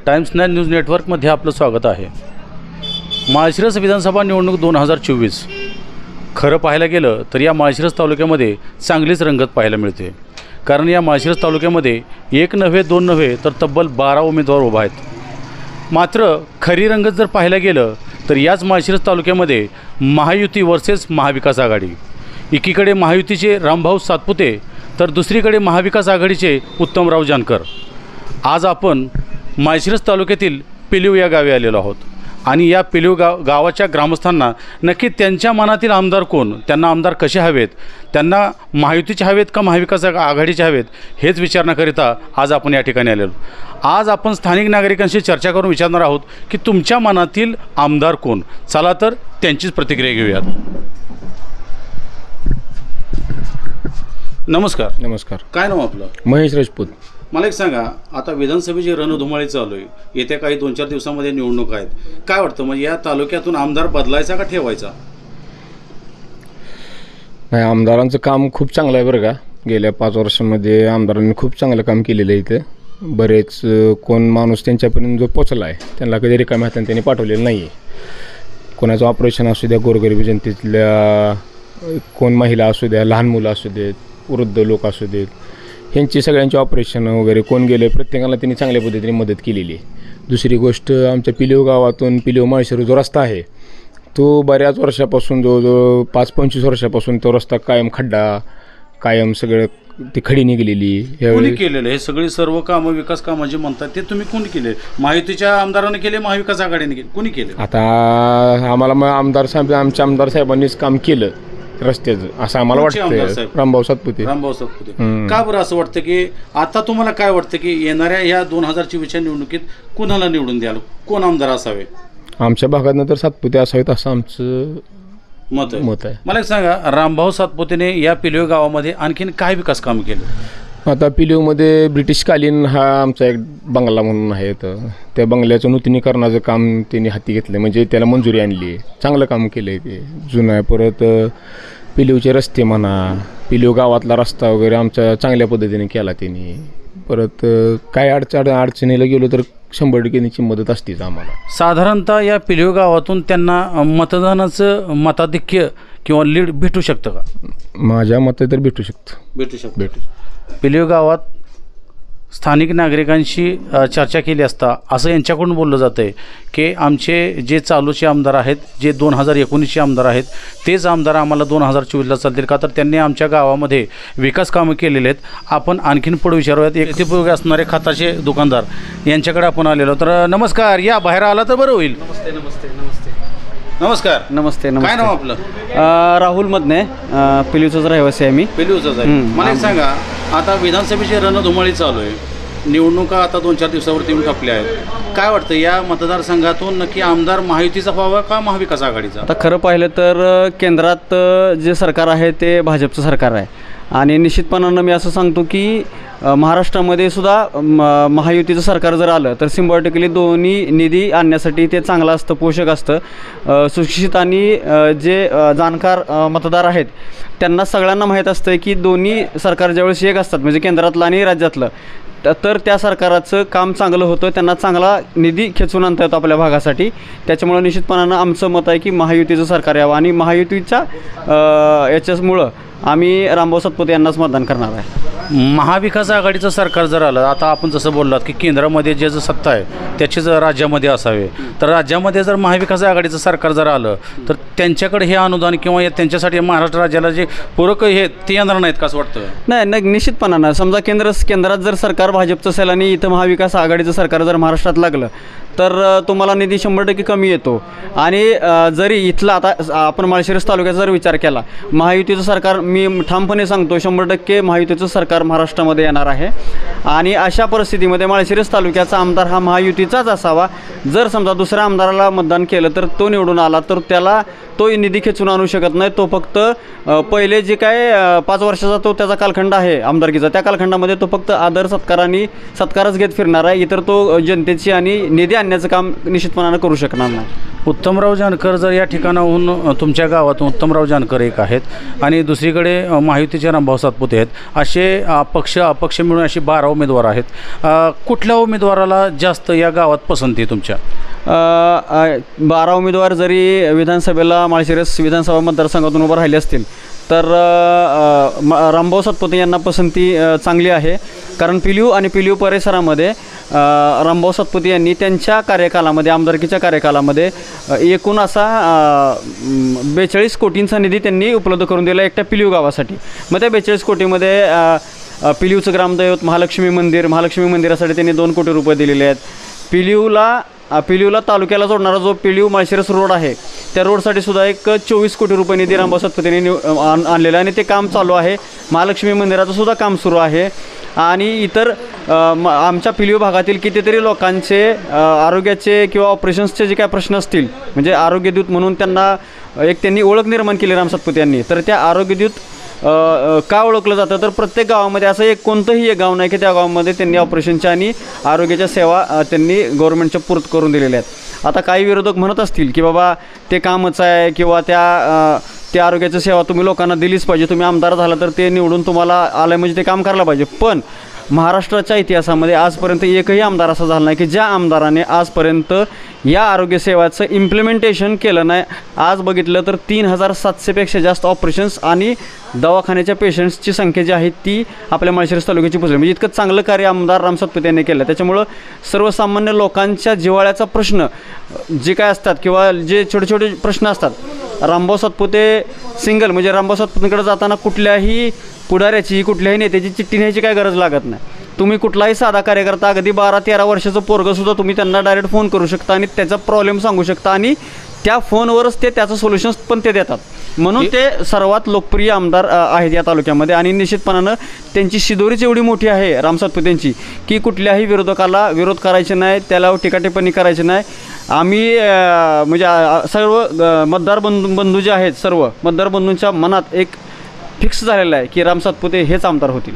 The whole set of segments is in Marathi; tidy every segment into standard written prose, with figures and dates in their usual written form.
टाइम्स 9 न्यूज नेटवर्कमध्ये आपलं स्वागत आहे। माळशिरस विधानसभा निवडणूक 2024 खरं पाहायला गेलं तर या माळशिरस तालुक्यामध्ये चांगलीच रंगत पाहायला मिळते। कारण या माळशिरस तालुक्यामध्ये एक नव्हे दोन नव्हे तर तब्बल 12 उमेदवार उभा आहेत। मात्र खरी रंगत जर पाहायला गेलं तर याच माळशिरस तालुक्यामध्ये महायुती वर्सेस महाविकास आघाडी, एकीकडे महायुतीचे रामभाऊ सातपुते तर दुसरीकडे महाविकास आघाडीचे उत्तमराव जानकर। आज आपण माळशिरस तालुक्यातील पिलीव या गावी आलेलो आहोत आणि या पिलीव गावाच्या ग्रामस्थांना नक्की त्यांच्या मनातील आमदार कोण, त्यांना आमदार कसे हवेत, त्यांना महायुतीचे हवेत का महाविकास आघाडीचे हवेत हेच विचारण्याकरिता आज आपण या ठिकाणी आलेलो। आज आपण स्थानिक नागरिकांशी चर्चा करून विचारणार आहोत की तुमच्या मनातील आमदार कोण। चला तर त्यांचीच प्रतिक्रिया घेऊयात। नमस्कार। नमस्कार। काय नाव आपलं? महेश राजपूत। मला एक सांगा, आता विधानसभेची रणधुमाळी चालू आहे, येत्या काही 2-4 दिवसांमध्ये निवडणूक आहेत, काय वाटतं म्हणजे या तालुक्यातून आमदार बदलायचा का ठेवायचा? नाही, आमदारांचं काम खूप चांगलं आहे बरं का। गेल्या 5 वर्षांमध्ये आमदारांनी खूप चांगलं काम केलेलं आहे। इथं बरेच कोण माणूस त्यांच्यापर्यंत जो पोचला आहे त्यांना कधी रिकाम्या हाताने त्यांनी पाठवलेलं नाही आहे। कोणाचं ऑपरेशन असू द्या, गोरगरिबी जनतेतल्या कोण महिला असू द्या, लहान मुलं असू देत, वृद्ध लोक असू देत, ह्यांची सगळ्यांची ऑपरेशन वगैरे कोण गेले प्रत्येकाला त्यांनी चांगल्या पद्धतीने मदत केलेली आहे। दुसरी गोष्ट, आमच्या पिलीव गावातून पिलीव माळशिरस जो रस्ता आहे तो बऱ्याच वर्षापासून जवळजवळ 5-25 वर्षापासून तो रस्ता कायम खड्डा, कायम सगळं ती खडी निघलेली। कोणी केलेलं हे सगळी सर्व कामं, विकास कामं जे म्हणतात ते तुम्ही कोणी केले? महायुतीच्या आमदारांनी केले, महाविकास आघाडीने केले, कोणी केले? आता आम्हाला मग आमदार साहेब, आमच्या आमदार साहेबांनीच काम केलं रस्त्याचं असं आम्हाला वाटतं। रामभाऊ सातपुते। रामभाऊ सातपुते। का बरं असं वाटतं की आता तुम्हाला काय वाटतं की येणाऱ्या या 2024च्या निवडणुकीत कुणाला निवडून द्याल, कोण आमदार असावे? आमच्या भागात तर सातपुते असावेत असं आमचं मत आहे। मला एक सांगा, रामभाऊ सातपुतेने या पिलीव गावामध्ये आणखीन काय विकास काम केलं? आता पिलीवमध्ये ब्रिटिशकालीन हा आमचा एक बंगला म्हणून आहे, तर त्या बंगल्याचं नूतनीकरणाचं काम त्यांनी हाती घेतलं, म्हणजे त्याला मंजुरी आणली, चांगलं काम केलं आहे ते जुनं आहे। परत पिलीवचे रस्ते म्हणा, पिलीव गावातला रस्ता वगैरे आमच्या चांगल्या पद्धतीने केला त्यांनी। परत काय अडचणीला गेलो तर 100% त्यांची मदत असतेच आम्हाला। साधारणतः या पिलीव गावातून त्यांना मतदानाचं मताधिक्य किंवा लीड भेटू शकतं का? माझ्या मते तर भेटू शकतं। पिलीव गावात स्थानिक नागरिकांशी चर्चा केली असता असं यांच्याकडून बोललं जातं आहे की आमचे जे चालूचे आमदार आहेत, जे 2019चे आमदार आहेत, तेच आमदार आम्हाला 2024ला चालतील का? तर त्यांनी आमच्या गावामध्ये विकास कामं केलेले आहेत। आपण आणखीन पुढे विचारूयात। येथे पुढे असणारे खताचे दुकानदार यांच्याकडे आपण आलेलो। तर नमस्कार, या बाहेर आला तर बरं होईल। नमस्ते नमस्ते नमस्ते नमस्कार। नमस्ते नमस्ते। काय नाव आपलं? राहुल मधने, पिलीवचाच रहिवासी आहे मी। पिलीवचाच आहे। मला एक सांगा, आता विधानसभेची रणधुमाळी चालू आहे, निवडणुका आता 2-4 दिवसावरती येऊन ठपल्या आहेत, काय वाटतं या मतदारसंघातून नक्की आमदार महायुतीचा व्हावा का महाविकास आघाडीचा? आता खरं पाहिलं तर केंद्रात जे सरकार आहे ते भाजपचं सरकार आहे आणि निश्चितपणानं मी असं सांगतो की महाराष्ट्रामध्ये सुद्धा महायुतीचं सरकार जर आलं तर 100% दोन्ही निधी आणण्यासाठी ते चांगलं असतं, पोषक असतं। सुशिक्षित आणि जे जाणकार मतदार आहेत त्यांना सगळ्यांना माहीत असतं की दोन्ही सरकार ज्यावेळेस एक असतात, म्हणजे केंद्रातलं आणि राज्यातलं, तर त्या सरकाराचं काम चांगलं होतं, त्यांना चांगला निधी खेचून आणता येतो आपल्या भागासाठी। त्याच्यामुळं निश्चितपणानं आमचं मत आहे की महायुतीचं सरकार यावं आणि महायुतीच्या याच्यामुळं आम्ही रामभाऊ सातपुते यांनाच मतदान करणार आहे। महाविकास आघाडीचं सरकार जर आलं, आता आपण जसं बोललात की केंद्रामध्ये जे सत्ता आहे त्याचीच राज्यामध्ये असावे, तर राज्यामध्ये जर महाविकास आघाडीचं सरकार जर आलं तर त्यांच्याकडे हे अनुदान किंवा त्यांच्यासाठी महाराष्ट्र राज्याला जे पूरक हे ते येणार नाहीत का असं वाटतं? नाही, निश्चितपणानं समजा केंद्रात जर सरकार भाजपचं असेल आणि इथं महाविकास आघाडीचं सरकार जर महाराष्ट्रात लागलं तर तुम्हाला निधी 100% कमी येतो। आणि जरी इथलं आता आपण माळशिरस तालुक्याचा जर विचार केला, महायुतीचं सरकार मी ठामपणे सांगतो 100% महायुतीचं सरकार महाराष्ट्रामध्ये येणार आहे आणि अशा परिस्थितीमध्ये माळशिरस तालुक्याचा आमदार हा महायुतीचाच असावा। जर समजा दुसऱ्या आमदाराला मतदान केलं तर तो निवडून आला तर त्याला तो निधी खेचून आणू शकत नाही। तो फक्त पहिले जे काय 5 वर्षाचा तो त्याचा कालखंड आहे आमदारकीचा, त्या कालखंडामध्ये तो फक्त आदर सत्कारच घेत फिरणार आहे, इतर तो जनतेची आणि निधी आणण्याचं काम निश्चितपणानं करू शकणार नाही। उत्तमराव जानकर जर या ठिकाणाहून तुमच्या गावातून उत्तमराव जानकर एक आहेत आणि दुसरीकडे महायुतीचे रामभाऊ सातपुते आहेत, असे अपक्ष मिळून अशी 12 उमेदवार आहेत. कुठल्या उमेदवाराला जास्त या गावात पसंती आहे तुमच्या? 12 उमेदवार जरी विधानसभेला माळशिरस विधानसभा मतदारसंघातून उभं राहिले असतील तर रामभाऊ सातपुते यांना पसंती चांगली आहे. कारण पिलीव आणि पिलीव परिसरामध्ये रामभाऊ सातपुते यांनी त्यांच्या कार्यकालामध्ये आमदारकीच्या कार्यकालामध्ये एकूण असा 42 कोटींचा निधी त्यांनी उपलब्ध करून दिला एकट्या पिलीव गावासाठी. मग त्या 42 कोटीमध्ये पिलीवचं ग्रामदैवत महालक्ष्मी मंदिरासाठी त्यांनी 2 कोटी रुपये दिलेले आहेत. पिलीवला तालुक्याला जोडणारा जो पिलीव माळशिरस रोड आहे त्या रोडसाठी सुद्धा एक 24 कोटी रुपये निधी रामभाऊ सातपुते यांनी आणलेला आहे आणि ते काम चालू आहे. महालक्ष्मी मंदिराचं सुद्धा काम सुरू आहे आणि इतर आमच्या पिलीव भागातील कितीतरी लोकांचे आरोग्याचे किंवा ऑपरेशन्सचे जे काय प्रश्न असतील, म्हणजे आरोग्यदूत म्हणून त्यांनी ओळख निर्माण केली राम सातपुते यांनी. तर त्या आरोग्यदूत का ओळखलं जातं तर प्रत्येक गावामध्ये असं कोणतंही एक गाव नाही की त्या गावामध्ये त्यांनी ऑपरेशनच्या आणि आरोग्याच्या सेवा त्यांनी गव्हर्नमेंटच्या पूर्त करून दिलेल्या आहेत. आता काही विरोधक म्हणत असतील की बाबा ते कामच आहे किंवा त्या आरोग्याची सेवा तुम्ही लोकांना दिलीच पाहिजे, तुम्ही आमदार झाला तर ते निवडून तुम्हाला आलं म्हणजे ते काम करायला पाहिजे. पण महाराष्ट्राच्या इतिहासामध्ये आजपर्यंत एकही आमदार असा झाला नाही की ज्या आमदाराने आजपर्यंत या आरोग्यसेवाचं इम्प्लिमेंटेशन केलं नाही. आज बघितलं तर 3700पेक्षा जास्त ऑपरेशन्स आणि दवाखान्याच्या पेशंट्सची संख्या जी आहे ती आपल्या माळशिरस तालुक्याची पोचली. म्हणजे इतकं चांगलं कार्य आमदार राम सातपुते यांनी केलं. त्याच्यामुळं सर्वसामान्य लोकांच्या जिव्हाळ्याचा प्रश्न जे काय असतात किंवा जे छोटे छोटे प्रश्न असतात, रामभाऊ सातपुते सिंगल म्हणजे रामभाऊ सातपुतेकडे जाताना कुठल्याही पुढाऱ्याची कुठल्याही नेत्याची चिठ्ठी न्यायची काय गरज लागत नाही. तुम्ही कुठलाही साधा कार्यकर्ता अगदी 12-13 वर्षाचं पोरगंसुद्धा तुम्ही त्यांना डायरेक्ट फोन करू शकता आणि त्याचा प्रॉब्लेम सांगू शकता आणि त्या फोनवरच ते त्याचं सोल्युशन्स पण ते देतात. म्हणून ते सर्वात लोकप्रिय आमदार आहेत या तालुक्यामध्ये आणि निश्चितपणानं त्यांची शिदोरीच एवढी मोठी आहे राम सातपुतेंची की कुठल्याही विरोधकाला विरोध करायचे नाही, त्याला टीकाटिप्पणी करायची नाही. आम्ही म्हणजे सर्व मतदार बंधू जे आहेत सर्व मतदार बंधूंच्या मनात एक फिक्स झालेलं आहे की राम सातपुते हेच आमदार होतील.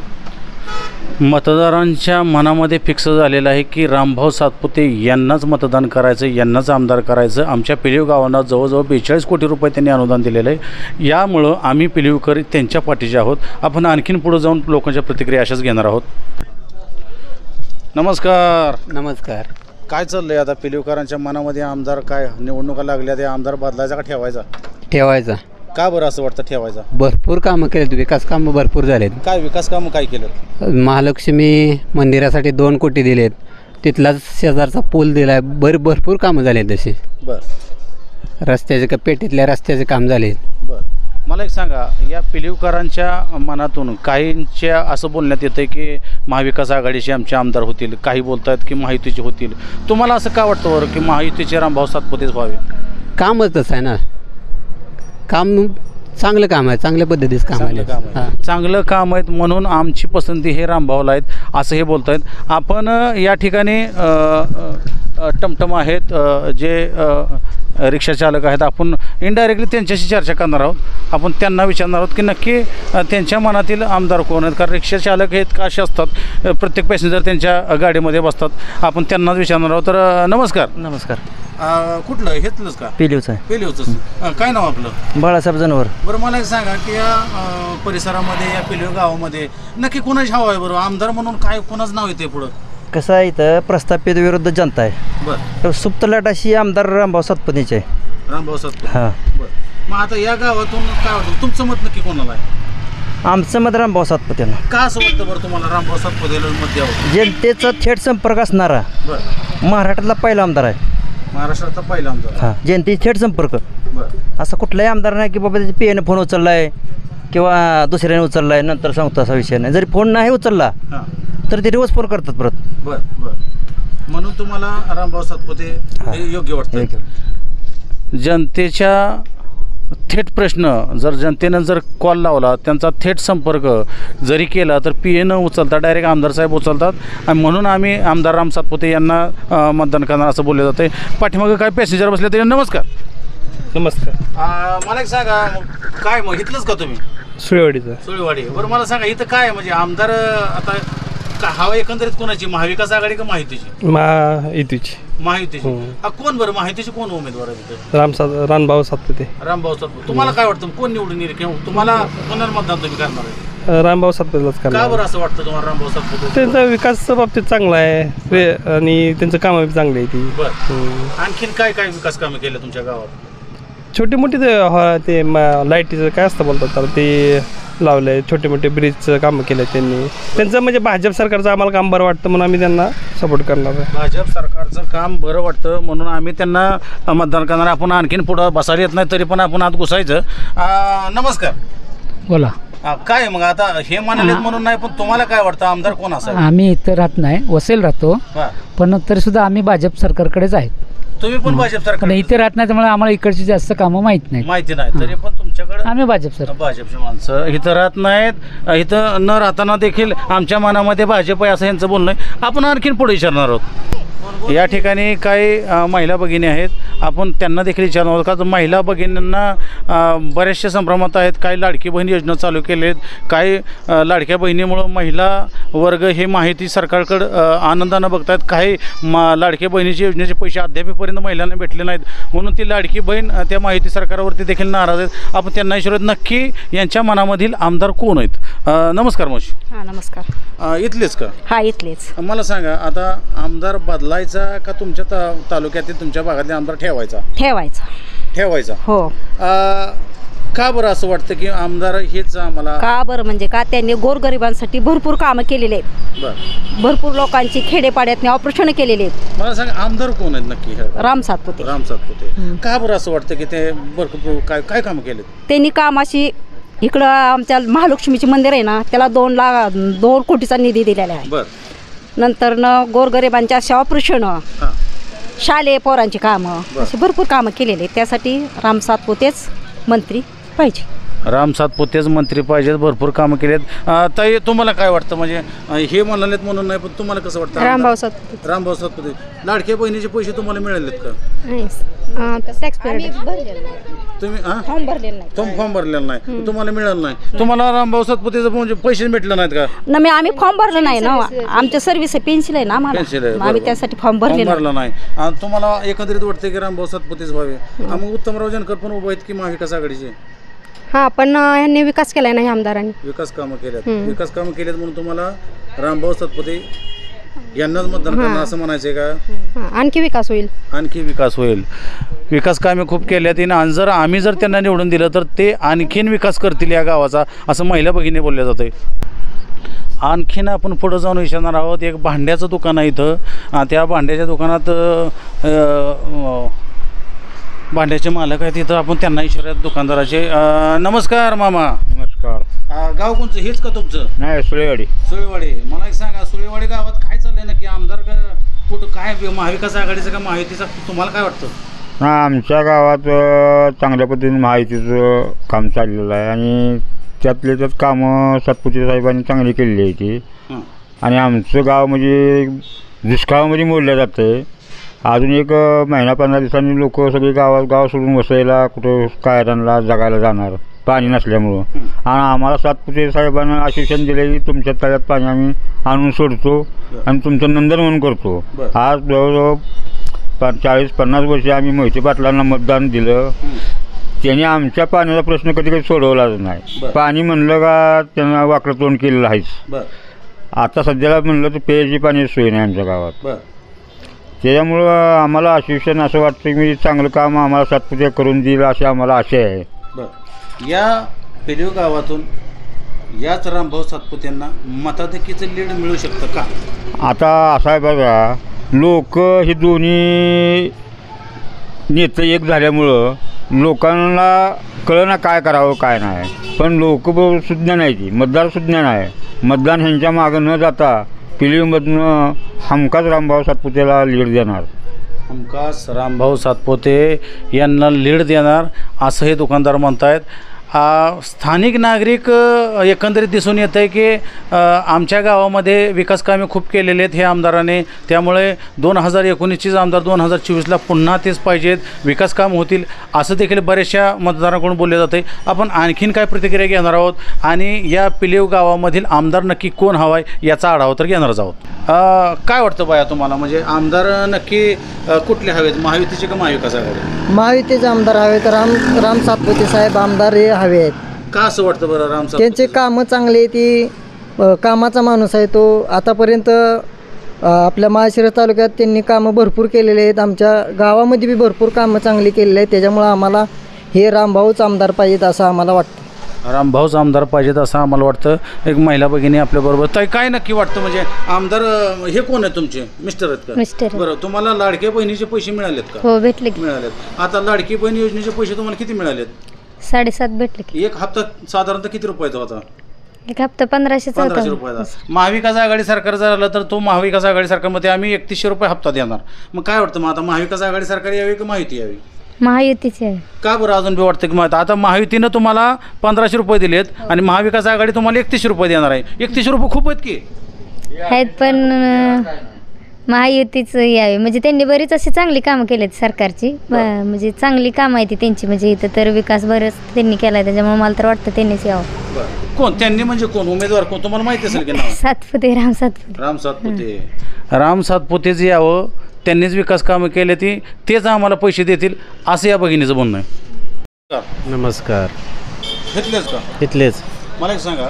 मतदारांच्या मनामध्ये फिक्स झालेलं आहे की रामभाऊ सातपुते यांनाच मतदान करायचं, यांनाच आमदार करायचं. आमच्या पिलीव गावांना जवळजवळ 42 कोटी रुपये त्यांनी अनुदान दिलेलं आहे. यामुळं आम्ही पिलीवकर त्यांच्या पाठीचे आहोत. आपण आणखीन पुढे जाऊन लोकांच्या प्रतिक्रिया अशाच घेणार आहोत. नमस्कार. नमस्कार. काय चाललं आहे आता पिलीवकरांच्या मनामध्ये? आमदार काय निवडणुका लागल्या, ते आमदार बदलायचा का ठेवायचा. का बरं असं वाटतं ठेवायचा? भरपूर कामं केलेत, विकास कामं भरपूर झालेत. काय विकास कामं काय केलं? महालक्ष्मी मंदिरासाठी 2 कोटी दिलेत, तिथलाच शेजारचा पूल दिला. भरपूर कामं झालेत. तसे रस्त्याचे पेटीतल्या रस्त्याचे काम झाले. मला एक सांगा, या पिलीवकरांच्या मनातून काहींच्या असं बोलण्यात येतं की महाविकास आघाडीचे आमचे आमदार होतील, काही बोलत आहेत की महायुतीचे होतील. तुम्हाला असं का वाटतं बरं की महायुतीचे रामभाऊ सातपुतेच व्हावे? कामच तसं आहे ना, काम चांगलं काम आहे, चांगल्या पद्धतीचं काम आहे. चांगलं काम आहेत म्हणून आमची पसंती हे रामभाऊला आहेत असं हे बोलत आहेत. आपण या ठिकाणी टमटम आहेत, जे रिक्षा चालक आहेत, आपण इनडायरेक्टली त्यांच्याशी चर्चा करणार आहोत. आपण त्यांना विचारणार आहोत की नक्की त्यांच्या मनातील आमदार कोण आहेत. कारण रिक्षा चालक आहेत का असे असतात, प्रत्येक पॅसेंजर त्यांच्या गाडीमध्ये बसतात. आपण त्यांनाच विचारणार आहोत. तर नमस्कार. नमस्कार. कुठलं हेतलंच का? पिलीवचं आहे. पिलीवचं. काय नाव आपलं? बाळासाहेब जनवर. बरं, मला एक सांगा की या परिसरामध्ये या पिलीव गावामध्ये नक्की कोणाची हवा आहे बरं आमदार म्हणून? काय कोणाचं नाव येते पुढं? कसं आहे, इथं प्रस्थापित विरुद्ध जनता आहे. बरं. तर सुप्त लाट अशी आमदार रामभाऊ सातपुतेचे आहे. रामभाऊ सातपुते. हां. बरं. मग आता या गावातून काय वाटतं, तुमचं मत नक्की कोणाला आहे? आमचं मत रामभाऊ सातपुतेंना. का असं वाटतं बरं तुम्हाला रामभाऊ सातपुतेला मत द्यावं? जनतेचा थेट संपर्क असणारा महाराष्ट्रातला पहिला आमदार आहे. महाराष्ट्राचा पहिला आमदार. हां, जनतेची थेट संपर्क. बरं. असा कुठलाही आमदार नाही की बाबा त्याच्या पीएनं फोन उचलला आहे किंवा दुसऱ्याने उचलला आहे नंतर सांगतो असा विषय नाही. जरी फोन नाही उचलला तर ते रोज फोन करतात परत. बरं बरं. म्हणून तुम्हाला रामभाऊ सातपुते हे योग्य वाटतं? जनतेच्या थेट प्रश्न जर जनतेनं जर कॉल लावला, त्यांचा थेट संपर्क जरी केला तर पी ए न उचलता डायरेक्ट आमदार साहेब उचलतात. आणि म्हणून आम्ही आमदार राम सातपुते यांना मतदान करणार असं बोलले जाते. पाठीमागं काय पॅसेंजर बसले तरी. नमस्कार. नमस्कार. मला एक सांगा, काय मग इथलंच का तुम्ही? सुळेवाडीचं. सुळेवाडी. बरं, मला सांगा इथं काय म्हणजे आमदार आता हवा एकंदरीत कोणाची, महाविकास आघाडी का महायुतीची? महायुतीची. महायुतीची. कोण बरं महायुतीची कोण उमेदवार आहे तिथे? रानभाऊ सातपुते. रामभाऊ सातपुते. तुम्हाला काय वाटतं कोण निवडून येईल किंवा तुम्हाला कोणाला मतदान तुम्ही करणार आहे? रानभाऊ सातपुतेलाच का करणार. बरं असं वाटतं तुम्हाला रामभाऊ सातपुते? त्यांचा विकास बाबतीत चांगला आहे आणि त्यांचं कामं बी चांगली आहे ती. बरं. आणखीन काय काय विकास कामं केले तुमच्या गावात? छोटी मोठी ते लाईटीचं काय असतं बोलतात तर ते लावलं आहे. छोटे मोठे ब्रिजचं कामं केलं आहे त्यांनी. त्यांचं म्हणजे भाजप सरकारचं आम्हाला काम बरं वाटतं म्हणून आम्ही त्यांना सपोर्ट करणार आहे. भाजप सरकारचं काम बरं वाटतं म्हणून आम्ही त्यांना मतदान करणार. आपण आणखीन पुढं बसायला येत नाही तरी पण आपण आत घुसायचं. नमस्कार. बोला. काय मग आता हे म्हणालेत म्हणून नाही पण तुम्हाला काय वाटतं आमदार कोण असावा? आम्ही इथं राहत नाही, वसईला राहतो, हा. पण तरी सुद्धा आम्ही भाजप सरकारकडेच आहेत. तुम्ही पण भाजप पण सरकार इथे राहत नाही त्यामुळे आम्हाला इकडची जास्त कामं माहीत नाही. माहिती नाही तरी पण तुमच्याकडे आम्ही भाजप सरकार. भाजपची माणसं इथं राहत नाहीत. इथं न राहताना देखील आमच्या मनामध्ये भाजप आहे असं यांचं बोलणं आहे. आपण आणखीन पुढे विचारणार आहोत. या ठिकाणी काही महिला भगिनी आहेत, आपण त्यांना देखील विचारणार आहोत. का महिला भगिनींना बऱ्याचशा संभ्रमात आहेत. काही लाडकी बहीण योजना चालू केले आहेत. काही लाडक्या बहिणीमुळं महिला वर्ग हे माहिती सरकारकडं आनंदानं बघतात. काही लाडक्या बहिणीची योजनेचे पैसे अद्यापपर्यंत महिलांना भेटले नाहीत म्हणून ती लाडकी बहीण त्या माहिती सरकारवरती देखील नाराज आहेत. आपण त्यांना विचारत नक्की यांच्या मनामधील आमदार कोण आहेत. नमस्कार मावशी. हां नमस्कार. इथलेच का? हा इथलेच. मला सांगा आता आमदार बदलायचा का तुमच्या तालुक्यातील तुमच्या भागातले आमदार ठेवायचा? ठेवायचा. हो. का बरं असं वाटतं की आमदार हेच आम्हाला? का बरं म्हणजे का त्यांनी गोरगरिबांसाठी भरपूर कामं केलेले आहेत. बरं. भरपूर लोकांची खेडेपाड्यातनी ऑपरेशन केलेले आहेत. मला सांगा आमदार कोण आहेत नक्की? राम सातपुते. राम सातपुते. का बरं असं वाटतं की ते भरपूर काय काय कामं केलेत? त्यांनी कामाशी इकडं आमच्या महालक्ष्मीचे मंदिर आहे ना त्याला 2 कोटीचा निधी दिलेला आहे. बरं. नंतर गोरगरिबांच्या अशा ऑपरेशन, शालेय पोरांची कामं अशी भरपूर कामं केलेली आहेत. त्यासाठी राम सातपुतेच मंत्री पाहिजे. राम सातपुतेच मंत्री पाहिजेत. भरपूर कामं केलेत. ताई तुम्हाला काय वाटतं म्हणजे हे म्हणालेत म्हणून नाही पण तुम्हाला कसं वाटतं? रामभाऊ सातपुते. रामभाऊ सातपुते. लाडक्या बहिणीचे पैसे तुम्हाला मिळालेत का? तुम्ही फॉर्म भरलेला नाही. फॉर्म भरलेला नाही तुम्हाला मिळालं नाही. तुम्हाला रामभाऊ सातपुतेचं म्हणजे पैसे भेटले नाहीत का? ना आम्ही फॉर्म भरलं नाही ना. आमच्या सर्व्हिस आहे, पेन्सिल आहे ना आम्हाला. पेन्सिल आहे, आम्ही बरोबर. त्यासाठी फॉर्म भरला नाही. आणि तुम्हाला एकंदरीत वाटतं की रामभाऊ सातपुतेच व्हावे. मग उत्तमराव जानकर पण उभे आहेत की महाविकास आघाडीचे? हां पण यांनी विकास केला नाही आमदारांनी. विकास कामं केल्यात. विकास कामं केल्यात म्हणून तुम्हाला रामभाऊ सातपुते यांनाच मतदान करणार असं म्हणायचं का? आणखी विकास होईल. आणखी विकास होईल. विकास कामे खूप केल्यात आणि जर आम्ही जर त्यांना निवडून दिलं तर ते आणखीन विकास करतील या गावाचा असं महिला भगिनी बोलल्या जाते. आणखीन आपण पुढं जाऊन विचारणार आहोत. एक भांड्याचं दुकान आहे इथं. त्या भांड्याच्या दुकानात भांड्याचे मालक आहेत तिथं. आपण त्यांना विचारूयात दुकानदाराचे. नमस्कार मामा. नमस्कार. गाव कोणचं? हेच का तुमचं? नाही, सुळेवाडी. सुळेवाडी. मला एक सांगा सुळेवाडी गावात काय चाललंय नक्की? आमदार का कुठं काय महाविकास आघाडीचं का महायुतीचा तुम्हाला काय वाटतं? हां आमच्या गावात चांगल्या पद्धतीने माहितीचं काम चाललेलं आहे आणि त्यातले त्यात कामं सातपुते साहेबांनी चांगली केलेली आहे ती. आणि आमचं गाव म्हणजे दुष्काळामध्ये मोडलं जातं आहे. अजून एक महिना 15 दिवसांनी लोक सगळे गाव सोडून वसईला कुठं कायद्यांना जगायला जाणार पाणी नसल्यामुळं. आणि आम्हाला सातपुते साहेबांना आश्वासन दिलं की तुमच्या तळ्यात पाणी आम्ही आणून सोडतो आणि तुमचं नंदन म्हणून करतो. आज जवळजवळ 40-50 वर्षे आम्ही मोहिते पाटलांना मतदान दिलं. त्याने आमच्या पाण्याचा प्रश्न कधी कधी सोडवलाच नाही. पाणी म्हणलं का त्यांना वाकडं तोंड केलेलं आहेच. आता सध्याला म्हणलं तर प्यायची पाण्याची सोय नाही आमच्या गावात. त्याच्यामुळं आम्हाला आश्वासन असं वाटतं की चांगलं काम आम्हाला सातपुते करून देईल अशी आम्हाला आशा आहे. या पेलिओ गावातून याच रामभाऊ सातपुतेंना मताधिक्याचं लीड मिळू शकतं का? आता असं आहे बघा, लोक हे दोन्ही नेते एक झाल्यामुळं लोकांना कळना काय करावं काय नाही. पण लोक सुज्ञ नाही, ती मतदार सुज्ञ नाही. मतदान ह्यांच्या मागं न जाता पिलीमधनं हमखास रामभाऊ सातपुतेला लीड देणार. हमखास रामभाऊ सातपुते यांना लीड देणार असं हे दुकानदार म्हणत आहेत. स्थानिक नागरिक एकंदरीत दिसून येतं आहे की आमच्या गावामध्ये विकास कामे खूप केलेले आहेत हे आमदाराने, त्यामुळे 2019चीच आमदार 2024ला पुन्हा तेच पाहिजेत, विकास काम होतील असं देखील बऱ्याचशा मतदारांकडून बोलले जाते. आपण आणखीन काय प्रतिक्रिया घेणार आहोत आणि या पिलेव गावामधील आमदार नक्की कोण हवा आहे याचा आढावा तर घेणारच आहोत. काय वाटतं बाया तुम्हाला, म्हणजे आमदार नक्की कुठले हवेत, महायुतीचे का महाविकास आघाडी? महायुतीचे आमदार हवे तर राम सातपुते साहेब आमदार हे हवे आहेत. का असं वाटतं बरं? राम सातपुते त्यांचे कामं चांगले, ती कामाचा माणूस आहे तो. आतापर्यंत आपल्या माळशिरस तालुक्यात त्यांनी कामं भरपूर केलेले आहेत, आमच्या गावामध्ये बी भरपूर कामं चांगली केलेली आहेत. त्याच्यामुळं आम्हाला हे रामभाऊच आमदार पाहिजेत असं आम्हाला वाटतं. रामभाऊच आमदार पाहिजेत असं आम्हाला वाटतं. एक महिला भगिनी आपल्याबरोबर. ताई, काय नक्की वाटतं, म्हणजे आमदार हे कोण आहे तुमचे? मिस्टर आहेत का? मिस्टर. बरं, तुम्हाला लाडक्या बहिणीचे पैसे मिळालेत का? हो, भेटले की. मिळालेत. आता लाडकी बहीण योजनेचे पैसे तुम्हाला किती मिळालेत? 7.5 भेटले की. एक हप्ता साधारणतः किती रुपयाचा होता? एक हप्ता 1500 रुपयाचा. महाविकास आघाडी सरकार जर आलं तर तो महाविकास आघाडी सरकारमध्ये आम्ही 3100 रुपये हप्ता देणार. मग काय वाटतं, मग आता महाविकास आघाडी सरकार यावी की माहिती यावी? महायुतीचे आहे. का बरं अजून बी वाटतं की आता महायुतीनं तुम्हाला 1500 रुपये दिलेत आणि महाविकास आघाडी तुम्हाला 3100 रुपये देणार आहे. 3100 रुपये खूप आहेत की? आहेत, पण महायुतीचं यावे, म्हणजे त्यांनी बरीच अशी चांगली कामं केलीत सरकारची, म्हणजे चांगली कामं आहे ती त्यांची, म्हणजे इथं तर विकास बरंच त्यांनी केला आहे, त्याच्यामुळे मला तर वाटतं त्यांनीच यावं. कोण त्यांनी, म्हणजे कोण उमेदवार कोण तुम्हाला माहिती असेल की नाव? सातपुते, राम सातपुते. राम सातपुतेच यावं, त्यांनीच विकास कामं केले तेच आम्हाला पैसे देतील असं या भगिनीचं म्हणणं आहे. नमस्कार. घेतलेच का? इथलेच. मला एक सांगा,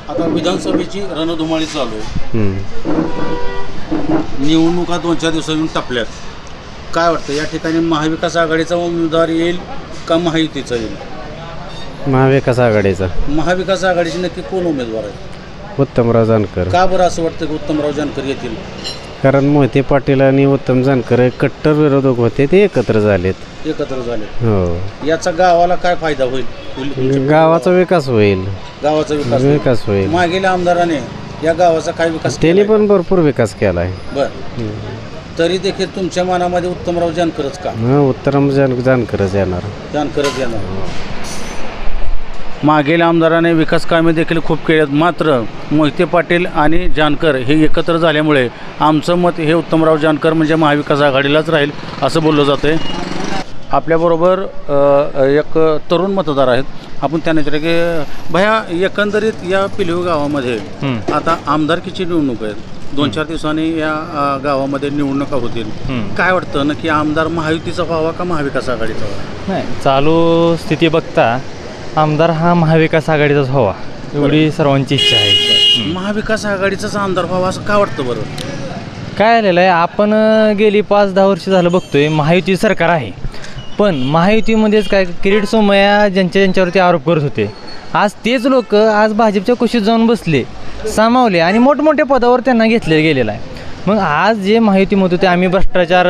आता विधानसभेची रणधुमाळी चालू आहे, निवडणुका 2-4 दिवसांनी टपल्यात. काय वाटतं, या ठिकाणी महाविकास आघाडीचा उमेदवार येईल का महायुतीचा येईल? महाविकास आघाडीचा. महाविकास आघाडीचे नक्की कोण उमेदवार आहे? उत्तमराव जानकर. का बरं असं वाटतं की उत्तमराव जानकर येतील? कारण मोहिते पाटील आणि उत्तम जानकर कट्टर विरोधक होते, ते एकत्र झालेत. हो. याचा गावाला काय फायदा होईल? गावाचा विकास होईल. गावाचा विकास होईल. मागील आमदाराने या गावाचा काय विकास? त्यांनी पण भरपूर विकास केला आहे. बर, तरी देखील तुमच्या मनामध्ये उत्तमराव जानकरच का? उत्तम जानकरच येणार. जानकरच येणार. मागील आमदाराने विकास कामे देखील खूप केलेत, मात्र मोहिते पाटील आणि जानकर हे एकत्र झाल्यामुळे आमचं मत हे उत्तमराव जानकर म्हणजे महाविकास आघाडीलाच राहील असं बोललं जातं आहे. आपल्याबरोबर एक तरुण मतदार आहेत, आपण त्यांना विचारू की भया, एकंदरीत या पिलीव गावामध्ये आता आमदारकीची निवडणूक आहे, 2-4 दिवसांनी या गावामध्ये निवडणुका होतील. काय वाटतं नक्की, आमदार महायुतीचा व्हावा का महाविकास आघाडीचा व्हावा? नाही, चालू स्थिती बघता आमदार हा महाविकास आघाडीचाच व्हावा एवढी सर्वांची इच्छा आहे. महाविकास आघाडीचाच आमदार व्हावा असं का वाटतं बरं? काय आलेलं आहे, आपण गेली 5-10 वर्ष झालं बघतोय महायुती सरकार आहे, पण महायुतीमध्येच काय किरीट सोमय्या ज्यांच्यावरती आरोप करत होते, आज तेच लोक आज भाजपच्या कुशीत जाऊन बसले, सामावले आणि मोठमोठ्या पदावर त्यांना घेतले गेलेलं आहे. मग आज जे महायुतीमध्ये होते आम्ही भ्रष्टाचार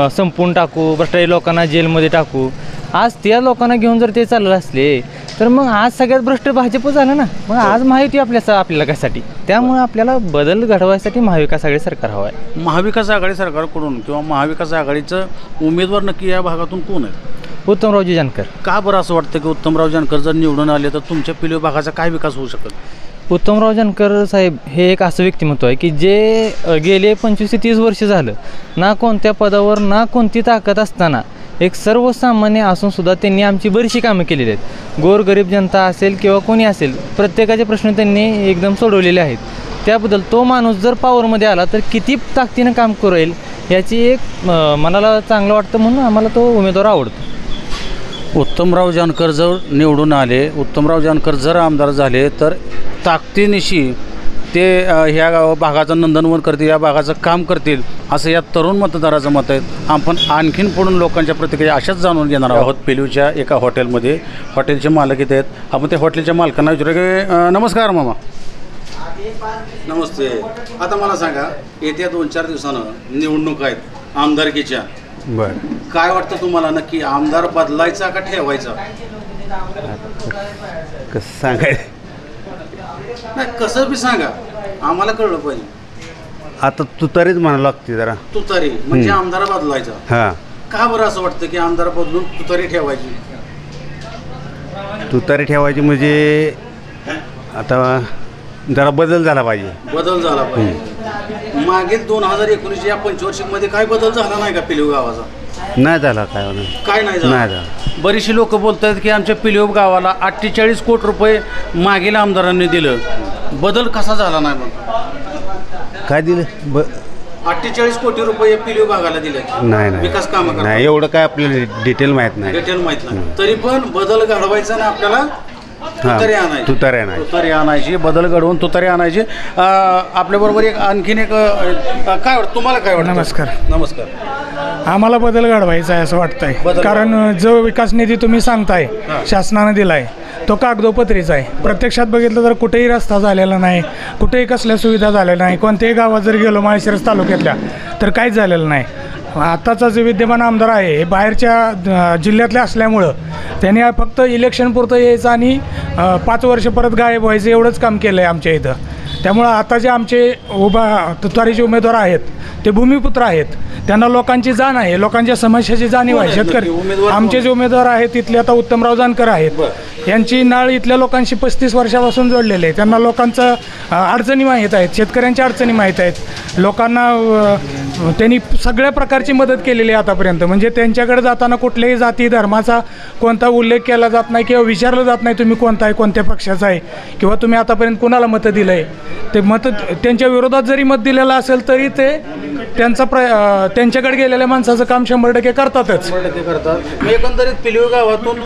संपवून टाकू, भ्रष्टाचारी लोकांना जेलमध्ये टाकू, आज त्या लोकांना घेऊन जर ते चाललं असले तर मग आज सगळ्यात भ्रष्ट भाजप झालं ना. मग आज महायुती आपल्याला कशासाठी? त्यामुळे आपल्याला बदल घडवायसाठी महाविकास आघाडी सरकार हवं आहे. महाविकास आघाडी सरकारकडून किंवा महाविकास आघाडीचं उमेदवार नक्की या भागातून कोण आहे? उत्तमरावजी जानकर. का बरं असं वाटतं की उत्तमराव जानकर जर निवडून आले तर तुमच्या पिलीव भागाचा काय विकास होऊ शकेल? उत्तमराव जानकर साहेब हे एक असं व्यक्तिमत्व आहे की जे गेले 25 ते 30 वर्ष झालं ना कोणत्या पदावर ना कोणती ताकद असताना एक सर्वसामान्य असून सुद्धा त्यांनी आमची बरीचशी कामं केलेली आहेत. गोरगरीब जनता असेल किंवा कोणी असेल, प्रत्येकाचे प्रश्न त्यांनी एकदम सोडवलेले आहेत. त्याबद्दल तो माणूस जर पॉवरमध्ये आला तर किती ताकदीनं काम करेल याची एक मनाला चांगलं वाटतं, म्हणून आम्हाला तो उमेदवार आवडतो. उत्तमराव जानकर जर निवडून आले, उत्तमराव जानकर जर आमदार झाले तर ताकदीनिशी ते ह्या भागाचं नंदनवन करतील, या भागाचं काम करतील असं या तरुण मतदाराचं मत आहे. आपण आणखीन पुढून लोकांच्या प्रतिक्रिया अशाच जाणून घेणार आहोत. पेलूच्या एका हॉटेलमध्ये हॉटेलचे मालक इथे आहेत, आपण त्या हॉटेलच्या मालकांना विचारू की नमस्कार मामा. नमस्ते. आता मला सांगा, येत्या 2-4 दिवसानं निवडणूक आहेत आमदारकीच्या, बरं काय वाटतं तुम्हाला नक्की, आमदार बदलायचा का ठेवायचा? कसं सांगायचं? नाही, कसं बी सांगा, आम्हाला कळलं पाहिजे. आता तुतारीच म्हणावं लागते जरा. तुतारी म्हणजे आमदार बदलायचा. हां. का बरं असं वाटतं की आमदार बदलून तुतारी ठेवायची? तुतारी ठेवायची म्हणजे आता जरा बदल झाला पाहिजे. बदल झाला पाहिजे. मागील 2019 या पंचवार्षिकमध्ये काय बदल झाला नाही का पिलीव गावाचा? नाही झाला. काय नाही झाला. बरीचशी लोक बोलत आहेत की आमच्या पिलीव गावाला 48 कोटी रुपये मागील आमदारांनी दिलं. बदल कसा झाला नाही मग? काय दिलं 48 कोटी रुपये पिलीव भागाला दिले. नाही विकास काम नाही एवढं काय आपल्याला डिटेल माहीत नाही. तरी पण बदल घडवायचा ना आपल्याला. तुतारी आणायची बदल घडवून तुतारी आणायची. आपल्याबरोबर एक आणखीन एक काय वाटतं तुम्हाला? काय वाटतं? नमस्कार. आम्हाला बदल घडवायचा आहे असं वाटतंय. कारण जो विकास निधी तुम्ही सांगताय शासनानं दिलाय तो कागदोपत्रीचा आहे. प्रत्यक्षात बघितलं तर कुठेही रस्ता झालेला नाही, कुठेही कसल्या सुविधा झालेल्या नाही. कोणत्याही गावात जर गेलो माळशिरस तालुक्यातल्या तर काहीच झालेलं नाही. आत्ताचा जे विद्यमान आमदार आहे हे बाहेरच्या जिल्ह्यातले असल्यामुळं त्यांनी फक्त इलेक्शनपुरतं यायचं आणि 5 वर्ष परत गायब व्हायचं एवढंच काम केलं आहे आमच्या इथं. त्यामुळं आता जे आमचे तुतारीचे उमेदवार आहेत ते भूमिपुत्र आहेत. त्यांना लोकांची जाण आहे, लोकांच्या समस्याची जाणीव आहे. शेतकरी आमचे जे उमेदवार आहेत तिथले आता उत्तमराव जानकर आहेत. यांची नाळ इथल्या लोकांशी 35 वर्षापासून जोडलेले आहे. त्यांना लोकांचं अडचणी माहीत आहेत, शेतकऱ्यांच्या अडचणी माहीत आहेत. लोकांना त्यांनी सगळ्या प्रकारची मदत केलेली आहे आतापर्यंत. म्हणजे त्यांच्याकडे जाताना कुठल्याही जाती धर्माचा कोणता उल्लेख केला जात नाही किंवा विचारलं जात नाही तुम्ही कोणता आहे, कोणत्या पक्षाचा आहे किंवा तुम्ही आतापर्यंत कोणाला मतं दिलं आहे. ते मतं त्यांच्या विरोधात जरी मत दिलेलं असेल तरी ते त्यांच्याकडे गेलेल्या माणसाचं काम 100% करतातच. करतात. एकंदरीत पिलीव गावातून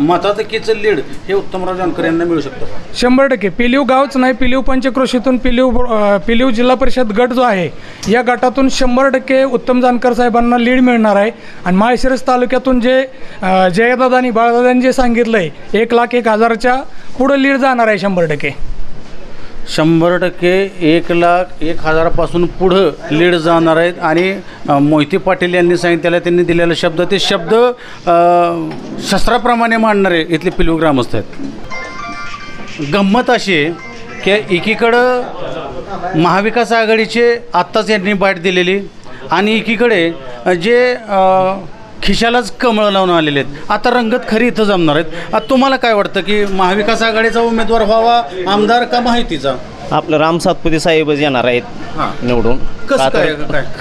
मताधिक्यचं लीड हे उत्तमराव जानकर यांना मिळू शकतं. 100% पिलीव गावच नाही, पिलीव पंचक्रोशीतून पिलीव जिल्हा परिषद गट जो आहे या गटातून 100% उत्तम जानकर साहेबांना लीड मिळणार आहे. आणि माळशिरस तालुक्यातून जे जयदादांनी बाळदादांनी जे सांगितलं आहे 1,01,000च्या पुढं लीड जाणार आहे 100%. 100% 1,01,000 पासून पुढं लीड जाणार आहेत. आणि मोहिते पाटील यांनी सांगितलेलं त्यांनी दिलेला शब्द ते शब्द शस्त्राप्रमाणे मांडणारे इथले पिलीव ग्रामस्थ आहेत. गंमत अशी आहे की एकीकडं महाविकास आघाडीचे आत्ताच यांनी बाईट दिलेली आणि एकीकडे जे खिशालाच कमळं लावून आलेले आहेत. आता रंगत खरी इथं जमणार आहेत. आता तुम्हाला काय वाटतं की महाविकास आघाडीचा उमेदवार व्हावा आमदार का माहितीचा? आपलं राम सातपुते साहेबच येणार आहेत निवडून.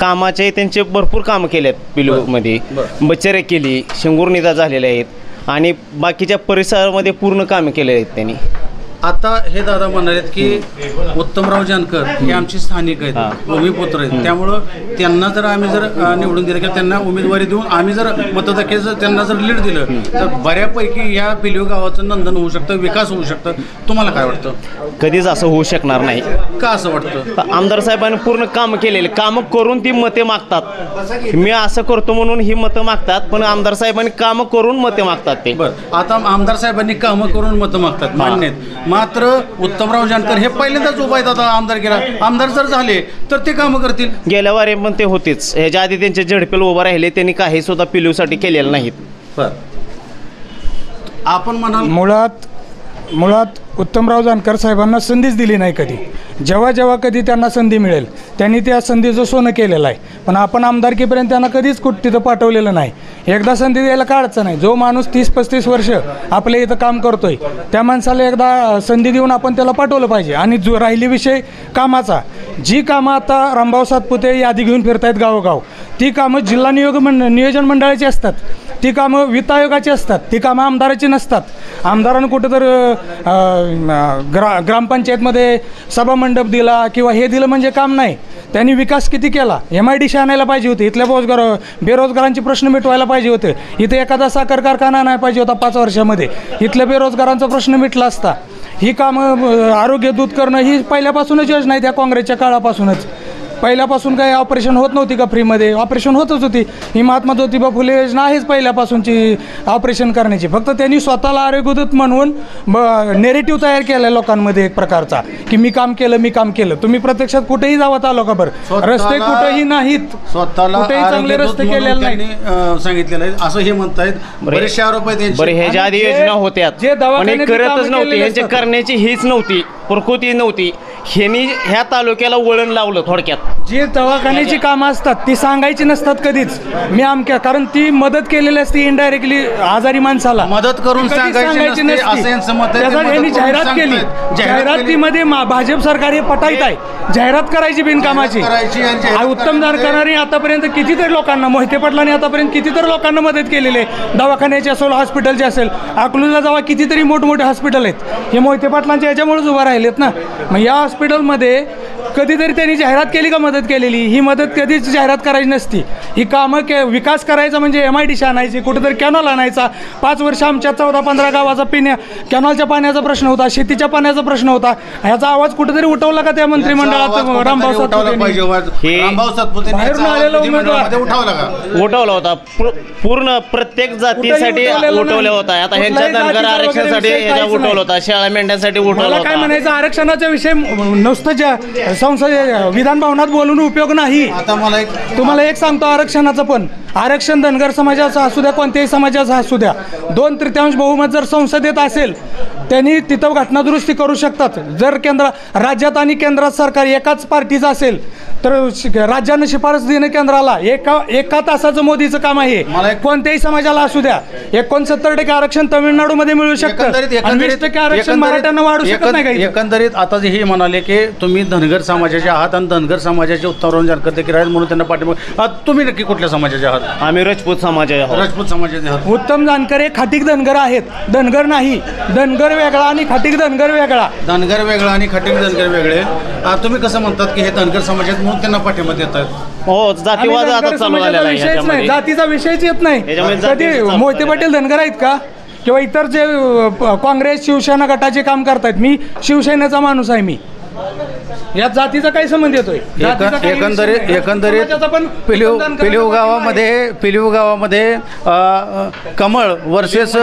कामाचे त्यांचे भरपूर कामं केले आहेत पिलूमध्ये. बचरे केली, शेंगुर्णीदा झालेले आहेत आणि बाकीच्या परिसरामध्ये पूर्ण कामं केले आहेत त्यांनी. आता हे दादा म्हणाले की उत्तमराव जानकर हे आमचे स्थानिक आहेत, भूमिपुत्र आहेत. त्यामुळं त्यांना जर आम्ही जर निवडून दिलं किंवा त्यांना उमेदवारी देऊन आम्ही जर मतदार त्यांना जर लीड दिलं तर बऱ्यापैकी या पिलीव गावाचं नंदन होऊ शकतं, विकास होऊ शकतं. तुम्हाला काय वाटतं? कधीच असं होऊ शकणार नाही. का असं वाटतं? आमदार साहेबांनी पूर्ण कामं केलेले, कामं करून ती मते मागतात. मी असं करतो म्हणून ही मतं मागतात, पण आमदार साहेबांनी कामं करून मते मागतात ते. बरं, आता आमदार साहेबांनी कामं करून मतं मागतात, मान्य आहेत. मात्र उत्तमराव जानकर हे पहिल्यांदाच उभा आहेत आता आमदार केला. आमदार जर झाले तर ते कामं करतील. गेल्या वारी पण ते होतेच. ह्याच्या आधी त्यांचे झडपेला उभा राहिले, त्यांनी काही सुद्धा पिलूसाठी केलेलं नाहीत. आपण म्हणाल मुळात उत्तमराव जानकर साहेबांना संधीच दिली नाही कधी. जेव्हा कधी त्यांना संधी मिळेल त्यांनी त्या संधीचं सोनं केलेलं आहे. पण आपण आमदारकीपर्यंत त्यांना कधीच तिथं पाठवलेलं नाही. एकदा संधी द्यायला काय अडचण नाही. जो माणूस 30-35 वर्ष आपल्या इथं काम करतोय त्या माणसाला एकदा संधी देऊन आपण त्याला पाठवलं पाहिजे. आणि जो राहिली विषय कामाचा, जी कामं आता रामभाऊ सातपुते यादी घेऊन फिरतायत गावोगाव, ती कामं जिल्हा नियोजन मंडळाची असतात, ती कामं वित्त आयोगाची असतात, ती कामं आमदाराची नसतात. आमदारानं कुठं तर ग्रामपंचायतमध्ये सभामंडप दिला किंवा हे दिलं म्हणजे काम नाही. त्यांनी विकास किती केला? MIDC आणायला पाहिजे होते, इथल्या बेरोजगारांचे प्रश्न मिटवायला पाहिजे होते. इथे एखादा साखर कारखाना आणायला पाहिजे होता 5 वर्षामध्ये, इथल्या बेरोजगारांचा प्रश्न मिटला असता. ही कामं आरोग्य दूत करणं ही पहिल्यापासूनच योजना आहे. त्या काँग्रेसच्या काळापासूनच पहिल्यापासून काही ऑपरेशन होत नव्हती का फ्रीमध्ये? ऑपरेशन होतच होती. ही महात्मा ज्योतिबा फुले योजना आहेच पहिल्यापासूनची ऑपरेशन करण्याची. फक्त त्यांनी स्वतःला आरोग्यदूत म्हणून नेरेटिव्ह तयार केला आहे लोकांमध्ये एक प्रकारचा की मी काम केलं. तुम्ही प्रत्यक्षात कुठेही जावा तालुकाभर रस्ते कुठेही नाहीत, कुठेही चांगले रस्ते केलेले नाहीत सांगितलेलं आहे असं हे म्हणतायत. बरेचसे आरोप आहेत. बरं, ह्याच्या आधी योजना होत्या पण हे करतच नव्हती. ह्यांच्या करण्याची हीच नव्हती, प्रकृती नव्हती. ह्यांनी ह्या तालुक्याला वळण लावलं थोडक्यात. जी दवाखान्याची कामं असतात ती सांगायची नसतात कधीच. मी आमक्या, कारण ती मदत केलेली असते इनडायरेक्टली आजारी माणसाला, मदत करून ती कधीच सांगायची नसते, असं यांचं मत आहे. ते त्याचा मदत यांनी करून जाहिरात केली. सांगतायत. जाहिरातीमध्ये भाजप सरकार हे पटाईत आहे. जाहिरात करायची बिनकामाची. उत्तम जानकरांनी आतापर्यंत कितीतरी लोकांना, मोहिते पाटलांनी आतापर्यंत कितीतरी लोकांना मदत केलेली आहे. दवाखान्याची असेल, हॉस्पिटलची असेल. अकलूजला जेव्हा कितीतरी मोठमोठे हॉस्पिटल आहेत, हे मोहिते पाटलांच्या याच्यामुळेच उभा राहिलेत ना. मग या हॉस्पिटलमध्ये कधीतरी त्यांनी जाहिरात केली का मदत केलेली? ही मदत कधीच जाहिरात करायची नसती. ही कामं विकास करायचा म्हणजे MIDC आणायची, कुठेतरी कॅनॉल आणायचा. 5 वर्ष आमच्या 14-15 गावाचा कॅनॉलच्या पाण्याचा प्रश्न होता, शेतीच्या पाण्याचा प्रश्न होता. ह्याचा आवाज कुठेतरी उठवला का त्या मंत्रिमंडळात? रामभाऊ सातपुते बाहेरून आलेला उमेदवार उठवला होता. पूर्ण प्रत्येक जातीसाठी उठवला होता. आता ह्यांच्या धनगर आरक्षणासाठी ह्याच्या उठवला होता, शाळा मेंढ्यांसाठी उठवला मला काय होता. म्हणायचं, आरक्षणाचा विषय नुसतं संसद विधान भवनात बोलून उपयोग नाही. आता मला एक तुम्हाला एक सांगतो, आरक्षणाचं पण आरक्षण धनगर समाजाचं असू द्या, कोणत्याही समाजाचं असू द्या, 2/3 बहुमत जर संसदेत असेल त्यांनी तिथं घटनादुरुस्ती करू शकतात. जर राज्यात आणि केंद्रात सरकार एकाच पार्टीचं असेल तर राज्यानं शिफारस देणं केंद्राला एका तासाचं मोदीचं काम आहे. कोणत्याही समाजाला असू द्या. 69% आरक्षण तामिळनाडूमध्ये मिळू शकतं, 20% आरक्षण मराठ्यांना वाढू शकत नाही. काही एकंदरीत आता जे हे म्हणाले की तुम्ही धनगर समाजाचे आहात आणि धनगर समाजाचे उत्तम जानकर देखील आहेत म्हणून त्यांना पाठिंबा. तुम्ही नक्की कुठल्या समाजाचे आहात? आम्ही राजपूत समाजाचे आहोत. राजपूत समाजाचे आहात. उत्तम जानकर हे खाटीक धनगर आहेत. धनगर नाही, धनगर वेगळा आणि खाटीक धनगर वेगळा. धनगर वेगळा आणि खाटीक धनगर वेगळे. तुम्ही कसं म्हणतात की हे धनगर समाजात म्हणून त्यांना पाठिंबा देत आहेत? हो, जातीवाद आता चालू झालेला आहे विषयच नाही, ह्याच्यामध्ये. जातीचा विषयच येत नाही. याच्यामध्ये कधी जातीचं चालू मोहिते पाटील धनगर आहेत का? किंवा इतर जे काँग्रेस शिवसेना गटाचे काम करतायत, मी शिवसेनेचा माणूस आहे. मी यात जातीचा काही संबंध येतोय? एकंदरीत पिलीव गावामध्ये कमळ वर्सेस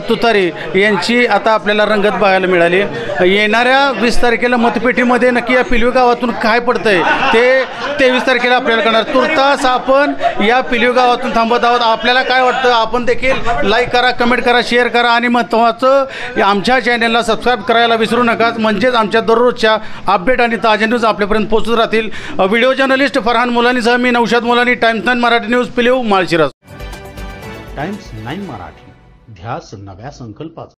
तुतारी यांची आता आपल्याला रंगत बघायला मिळाली. येणाऱ्या 20 तारखेला मतपेटीमध्ये नक्की या पिलीव गावातून काय पडतंय ते 23 तारखेला आपल्याला कळणार. तुर्तास आपण या पिलीव गावातून थांबत आहोत. आपल्याला काय वाटतं आपण देखील लाईक करा, कमेंट करा, शेअर करा आणि महत्त्वाचं आमच्या चॅनलला सबस्क्राईब करायला विसरू नका. म्हणजेच आमच्या दररोजच्या अपडेट आणि ताज्या न्यूज आपल्यापर्यंत पोहोचत राहतील. व्हिडिओ जर्नलिस्ट फरहान मुलानीसह मी Naushad Mulani, Times 9 Marathi news, Pilive, Malshiras. Times 9 Marathi, ध्यास नव्या संकल्पाचा.